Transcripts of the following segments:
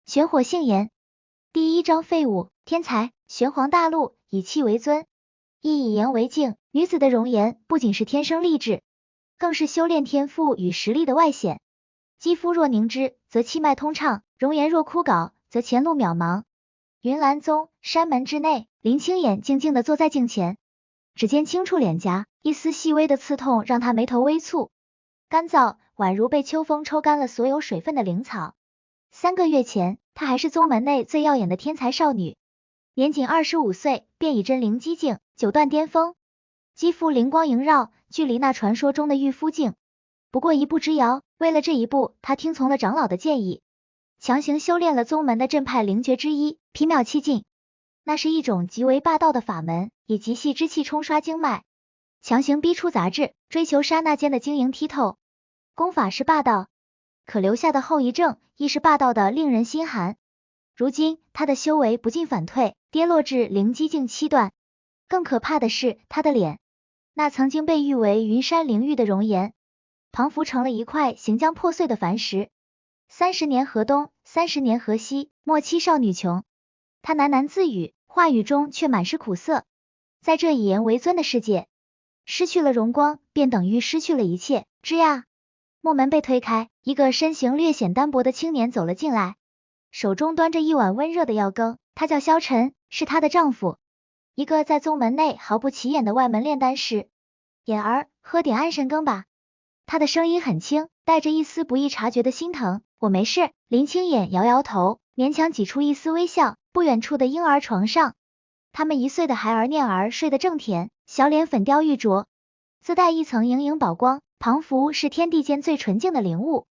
玄火杏岩第一章废物。天才，玄黄大陆以气为尊，亦以颜为镜。女子的容颜不仅是天生丽质，更是修炼天赋与实力的外显。肌肤若凝脂，则气脉通畅；容颜若枯槁，则前路渺茫。云岚宗山门之内，林清眼静静地坐在镜前，指尖轻触脸颊，一丝细微的刺痛让她眉头微蹙，干燥宛如被秋风抽干了所有水分的灵草。3个月前，她还是宗门内最耀眼的天才少女，年仅25岁便已真灵机境9段巅峰，肌肤灵光萦绕，距离那传说中的御夫境不过一步之遥。为了这一步，她听从了长老的建议，强行修炼了宗门的镇派灵诀之一皮秒气劲。那是一种极为霸道的法门，以极细之气冲刷经脉，强行逼出杂质，追求刹那间的晶莹剔透。功法是霸道，可留下的后遗症亦是霸道的令人心寒。如今他的修为不进反退，跌落至灵机境7段。更可怕的是他的脸，那曾经被誉为云山灵玉的容颜，彷佛成了一块行将破碎的凡石。30年河东，30年河西，莫欺少女穷。他喃喃自语，话语中却满是苦涩。在这以颜为尊的世界，失去了荣光，便等于失去了一切。吱呀，木门被推开，一个身形略显单薄的青年走了进来，手中端着一碗温热的药羹。他叫萧晨，是她的丈夫，一个在宗门内毫不起眼的外门炼丹师。眼儿，喝点安神羹吧。他的声音很轻，带着一丝不易察觉的心疼。我没事。林清眼摇摇头，勉强挤出一丝微笑。不远处的婴儿床上，他们1岁的孩儿念儿睡得正甜，小脸粉雕玉琢，自带一层莹莹宝光，彷佛是天地间最纯净的灵物。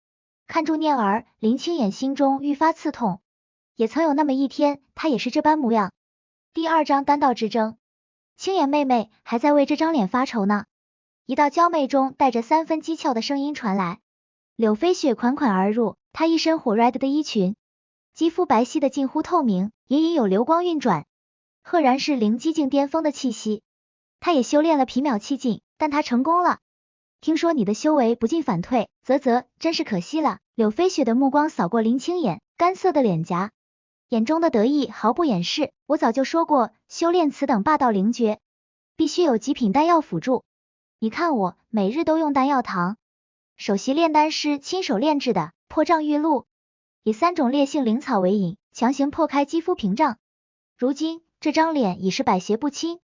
看住念儿，林清眼心中愈发刺痛。也曾有那么一天，她也是这般模样。第2章丹道之争。清眼妹妹还在为这张脸发愁呢。一道娇媚中带着3分讥诮的声音传来。柳飞雪款款而入，她一身火 red 的衣裙，肌肤白皙的近乎透明，隐隐有流光运转，赫然是灵机境巅峰的气息。她也修炼了皮秒气劲，但她成功了。听说你的修为不进反退，真是可惜了。柳飞雪的目光扫过林清眼干涩的脸颊，眼中的得意毫不掩饰。我早就说过，修炼此等霸道灵诀，必须有极品丹药辅助。你看我每日都用丹药糖，首席炼丹师亲手炼制的破障玉露，以3种烈性灵草为引，强行破开肌肤屏障。如今这张脸已是百邪不侵。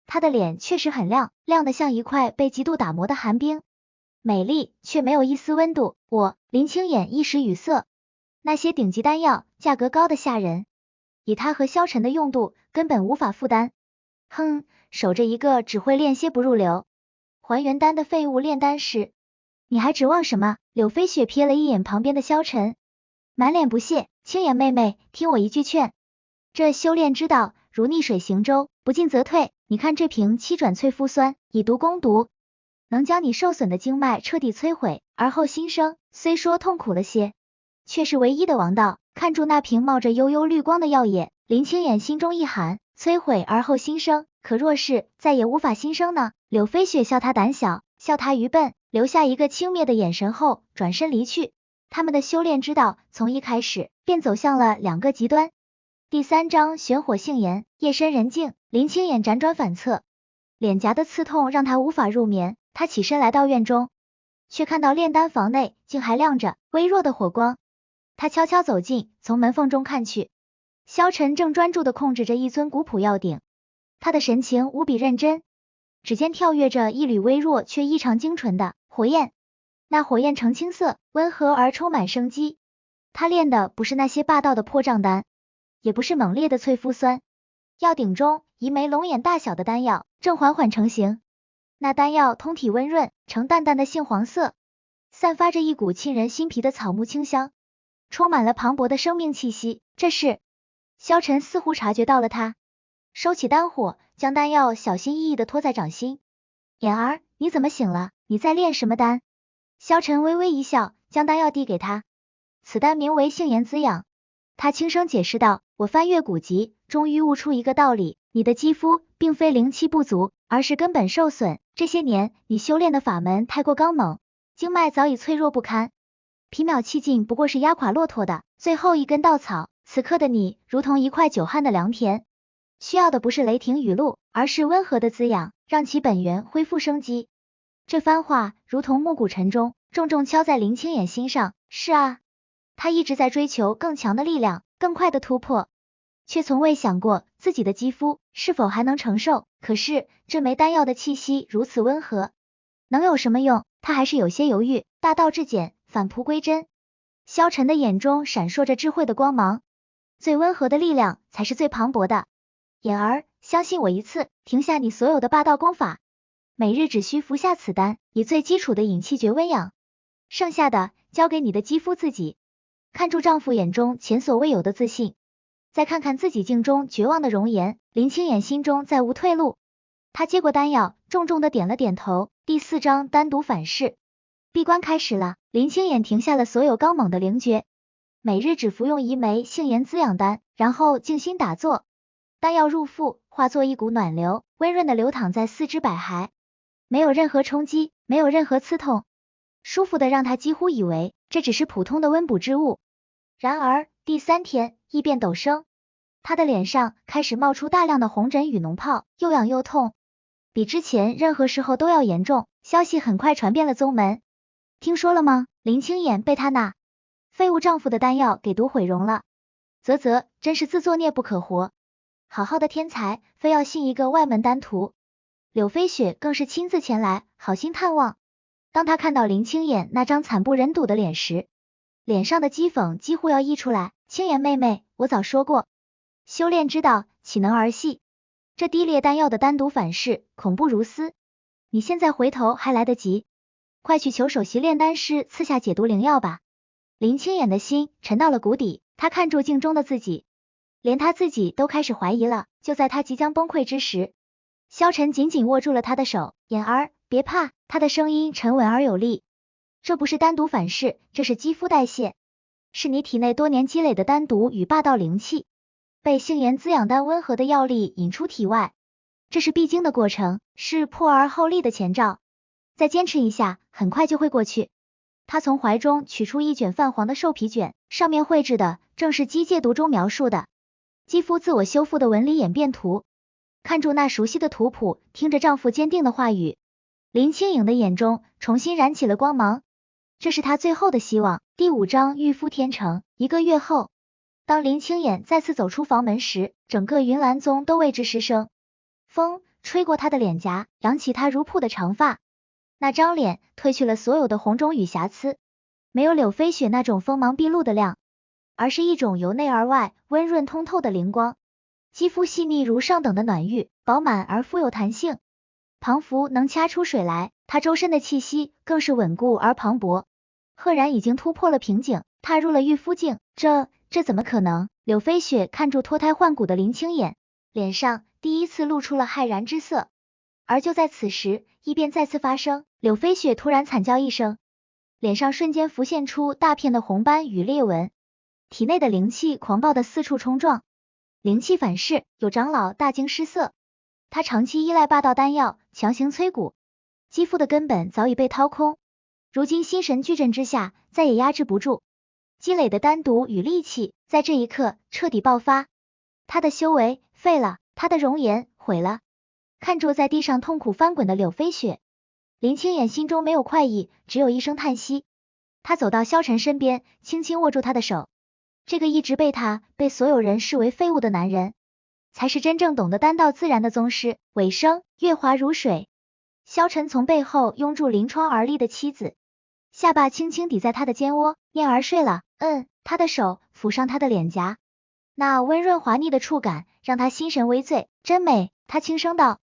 她的脸确实很亮，亮得像一块被极度打磨的寒冰，美丽却没有一丝温度。林清眼一时语塞。那些顶级丹药价格高得吓人，以她和萧晨的用度根本无法负担。守着一个只会炼些不入流还原丹的废物炼丹师，你还指望什么？柳飞雪瞥了一眼旁边的萧晨，满脸不屑。清眼妹妹，听我一句劝，这修炼之道如逆水行舟，不进则退。你看这瓶7转淬肤酸，以毒攻毒，能将你受损的经脉彻底摧毁，而后新生。虽说痛苦了些，却是唯一的王道。看住那瓶冒着幽幽绿光的药液，林清眼心中一寒，摧毁而后新生，可若是再也无法新生呢？柳飞雪笑他胆小，笑他愚笨，留下一个轻蔑的眼神后转身离去。他们的修炼之道从一开始便走向了2个极端。第3章玄火杏岩。夜深人静，林清眼辗转反侧，脸颊的刺痛让他无法入眠。他起身来到院中，却看到炼丹房内竟还亮着微弱的火光。他悄悄走近，从门缝中看去，萧晨正专注地控制着一尊古朴药鼎，他的神情无比认真。指尖跳跃着一缕微弱却异常精纯的火焰，那火焰呈青色，温和而充满生机。他炼的不是那些霸道的破障丹，也不是猛烈的淬肤酸，药鼎中一枚龙眼大小的丹药正缓缓成型。那丹药通体温润，呈淡淡的杏黄色，散发着一股沁人心脾的草木清香，充满了磅礴的生命气息。这是萧晨似乎察觉到了他，收起丹火，将丹药小心翼翼地托在掌心。眼儿，你怎么醒了？你在炼什么丹？萧晨微微一笑，将丹药递给他。此丹名为杏岩滋养。他轻声解释道，我翻阅古籍，终于悟出一个道理，你的肌肤并非灵气不足，而是根本受损。这些年你修炼的法门太过刚猛，经脉早已脆弱不堪，皮秒气劲不过是压垮骆驼的最后一根稻草。此刻的你如同一块久旱的良田，需要的不是雷霆雨露，而是温和的滋养，让其本源恢复生机。这番话如同暮鼓晨钟，重重敲在林清衍心上。是啊，他一直在追求更强的力量，更快的突破，却从未想过自己的肌肤是否还能承受。可是这枚丹药的气息如此温和，能有什么用？他还是有些犹豫。大道至简，返璞归真。萧晨的眼中闪烁着智慧的光芒，最温和的力量才是最磅礴的。衍儿，相信我一次，停下你所有的霸道功法，每日只需服下此丹，以最基础的引气诀温养，剩下的交给你的肌肤自己。看住丈夫眼中前所未有的自信，再看看自己镜中绝望的容颜，林清衍心中再无退路。他接过丹药，重重的点了点头。第4章单独反噬，闭关开始了。林清衍停下了所有刚猛的灵诀，每日只服用1枚杏颜滋养丹，然后静心打坐。丹药入腹，化作一股暖流，温润的流淌在四肢百骸，没有任何冲击，没有任何刺痛，舒服的让他几乎以为这只是普通的温补之物。然而第3天，异变陡生，他的脸上开始冒出大量的红疹与脓泡，又痒又痛，比之前任何时候都要严重。消息很快传遍了宗门。听说了吗？林清衍被他那废物丈夫的丹药给毒毁容了。啧，真是自作孽不可活。好好的天才，非要信一个外门丹徒。柳飞雪更是亲自前来，好心探望。当他看到林清衍那张惨不忍睹的脸时，脸上的讥讽几乎要溢出来。清衍妹妹，我早说过，修炼之道岂能儿戏？这低劣丹药的单独反噬，恐怖如斯。你现在回头还来得及，快去求首席炼丹师赐下解毒灵药吧。林清衍的心沉到了谷底，他看住镜中的自己，连他自己都开始怀疑了。就在他即将崩溃之时，萧晨紧紧握住了他的手。衍儿，别怕，他的声音沉稳而有力。这不是单独反噬，这是肌肤代谢，是你体内多年积累的丹毒与霸道灵气，被杏颜滋养丹温和的药力引出体外。这是必经的过程，是破而后立的前兆。再坚持一下，很快就会过去。他从怀中取出一卷泛黄的兽皮卷，上面绘制的正是机械毒中描述的肌肤自我修复的纹理演变图。看住那熟悉的图谱，听着丈夫坚定的话语，林清影的眼中重新燃起了光芒。这是他最后的希望。第5章御夫天成。1个月后，当林清衍再次走出房门时，整个云岚宗都为之失声。风吹过他的脸颊，扬起他如瀑的长发，那张脸褪去了所有的红肿与瑕疵，没有柳飞雪那种锋芒毕露的亮，而是一种由内而外温润通透的灵光。肌肤细腻如上等的暖玉，饱满而富有弹性，仿佛能掐出水来。他周身的气息更是稳固而磅礴，赫然已经突破了瓶颈，踏入了御夫境。这怎么可能？柳飞雪看住脱胎换骨的林清衍，脸上第一次露出了骇然之色。而就在此时，异变再次发生，柳飞雪突然惨叫一声，脸上瞬间浮现出大片的红斑与裂纹，体内的灵气狂暴的四处冲撞。灵气反噬，有长老大惊失色。他长期依赖霸道丹药，强行摧骨，肌肤的根本早已被掏空，如今心神俱震之下，再也压制不住，积累的丹毒与戾气在这一刻彻底爆发。他的修为废了，他的容颜毁了。看住在地上痛苦翻滚的柳飞雪，林清衍心中没有快意，只有一声叹息。他走到萧晨身边，轻轻握住他的手。这个一直被所有人视为废物的男人，才是真正懂得丹道自然的宗师。尾声，月华如水。萧晨从背后拥住临窗而立的妻子，下巴轻轻抵在他的肩窝。燕儿睡了。他的手抚上他的脸颊，那温润滑腻的触感让他心神微醉。真美，他轻声道。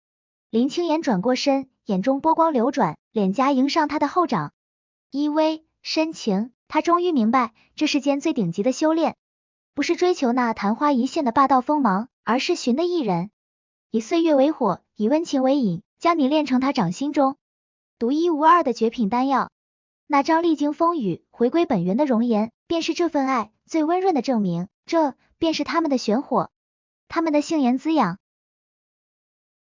林清衍转过身，眼中波光流转，脸颊迎上他的后掌，依偎深情。他终于明白，这世间最顶级的修炼，不是追求那昙花一现的霸道锋芒，而是寻的一人，以岁月为火，以温情为引，将你炼成他掌心中独一无二的绝品丹药。那张历经风雨回归本源的容颜，便是这份爱最温润的证明。这便是他们的玄火，他们的杏颜滋养。